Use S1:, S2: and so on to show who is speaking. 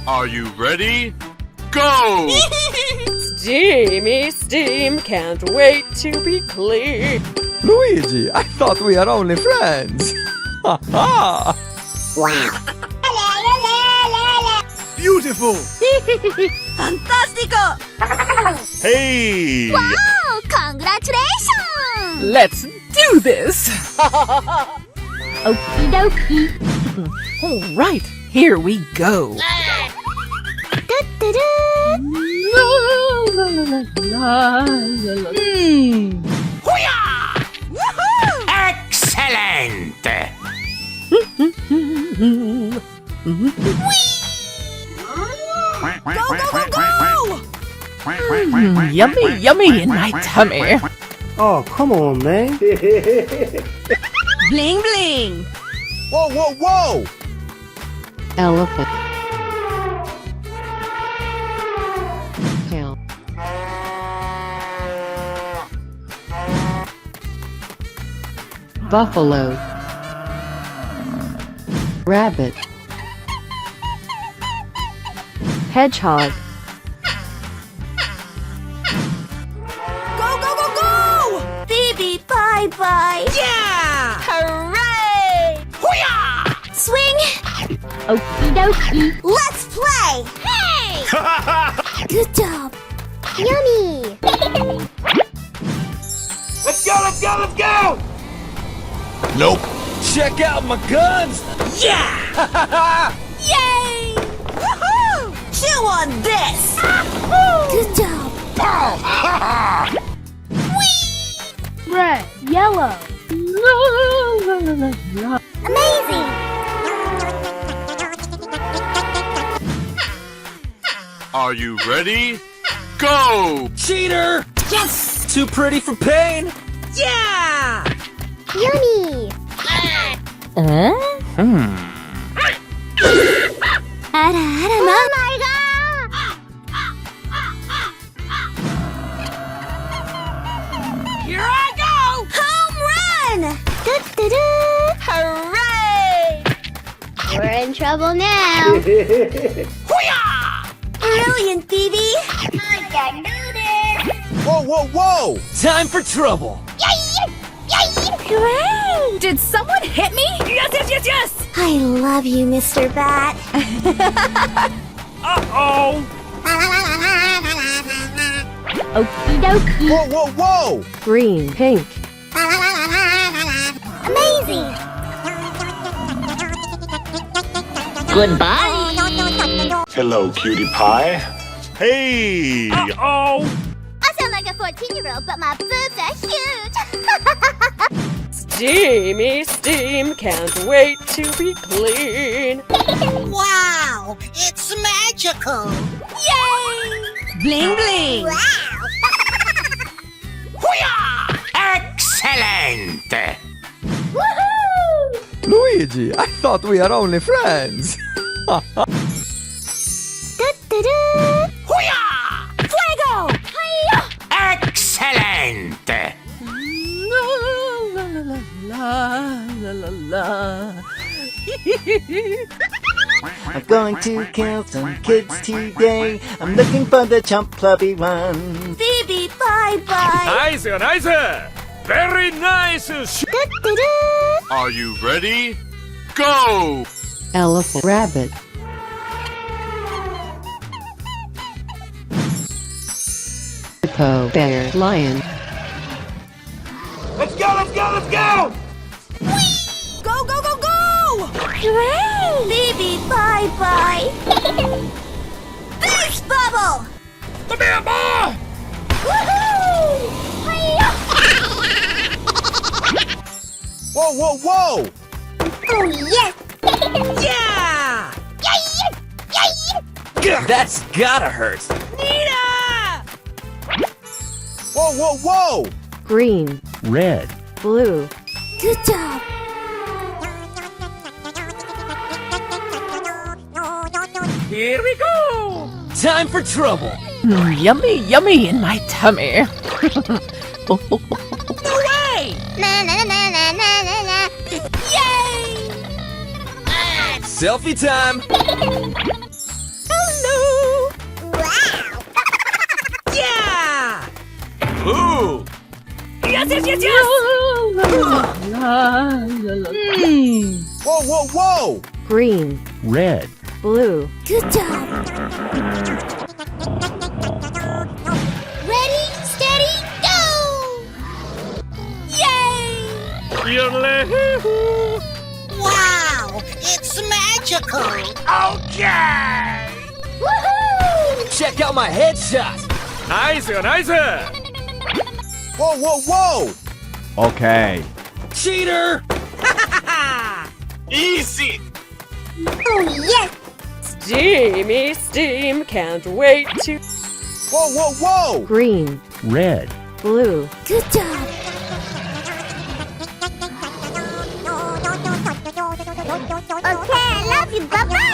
S1: Are you ready? Go!
S2: Steamy steam, can't wait to be clean.
S3: Luigi, I thought we are only friends. Ha ha!
S4: Wow.
S1: Beautiful!
S4: Fantastico!
S1: Hey!
S4: Wow! Congratulations!
S2: Let's do this!
S4: Okie dokie.
S2: All right, here we go.
S1: Excellent!
S4: Go, go, go, go!
S2: Yummy, yummy in my tummy.
S5: Oh, come on, man.
S4: Bling, bling!
S1: Whoa, whoa, whoa!
S6: Elephant. Cow. Buffalo. Rabbit. Hedgehog.
S4: Go, go, go, go! Phoebe, bye-bye! Yeah! Hooray! Hoo-yah! Swing! Okie dokie. Let's play! Hey! Good job! Yummy!
S1: Let's go, let's go, let's go!
S3: Nope. Check out my guns.
S4: Yeah! Yay! Woohoo! Chew on this! Good job! Red, yellow. Amazing!
S1: Are you ready? Go!
S3: Cheater!
S4: Yes!
S3: Too pretty for pain.
S4: Yeah! Yummy! Oh my god! Here I go! Home run! Hooray! We're in trouble now. Brilliant, Phoebe! I can do this!
S1: Whoa, whoa, whoa!
S3: Time for trouble.
S4: Hooray! Did someone hit me? Yes, yes, yes, yes! I love you, Mr. Bat.
S1: Uh-oh!
S4: Okie dokie.
S1: Whoa, whoa, whoa!
S6: Green. Pink.
S4: Amazing!
S6: Goodbye.
S7: Hello, cutie pie.
S1: Hey! Uh-oh!
S4: I sound like a 14-year-old, but my boobs are huge!
S2: Steamy steam, can't wait to be clean.
S8: Wow! It's magical!
S4: Yay!
S8: Bling bling!
S4: Wow!
S1: Excellent!
S4: Woohoo!
S3: Luigi, I thought we are only friends.
S4: Fuego! Hi-ya!
S1: Excellent!
S5: I'm going to kill some kids today. I'm looking for the chump clubby one.
S4: Phoebe, bye-bye!
S1: Nice, nice! Very nice! Are you ready? Go!
S6: Elephant. Rabbit. Hippo. Bear. Lion.
S1: Let's go, let's go, let's go!
S4: Go, go, go, go! Hooray! Phoebe, bye-bye! Boost bubble!
S1: Come here, boy!
S4: Woohoo! Hi-ya!
S1: Whoa, whoa, whoa!
S4: Oh, yes!
S8: Yeah!
S3: That's gotta hurt.
S4: Nita!
S1: Whoa, whoa, whoa!
S6: Green.
S3: Red.
S6: Blue.
S4: Good job!
S2: Here we go.
S3: Time for trouble.
S2: Yummy, yummy in my tummy.
S8: No way!
S4: Na na na na na na na! Yay!
S3: Selfie time.
S4: Oh
S1: Ooh!
S8: Yes, yes, yes, yes!
S1: Whoa, whoa, whoa!
S6: Green.
S3: Red.
S6: Blue.
S4: Good job. Ready, steady, go! Yay!
S8: Wow, it's magical.
S1: Okay!
S4: Woohoo!
S3: Check out my headshot.
S1: Nice, nice! Whoa, whoa, whoa! Okay.
S3: Cheater.
S1: Easy!
S4: Oh, yes!
S2: Steamy steam, can't wait to.
S1: Whoa, whoa, whoa!
S6: Green.
S3: Red.
S6: Blue.
S4: Good job. Okay, I love you. Bye-bye.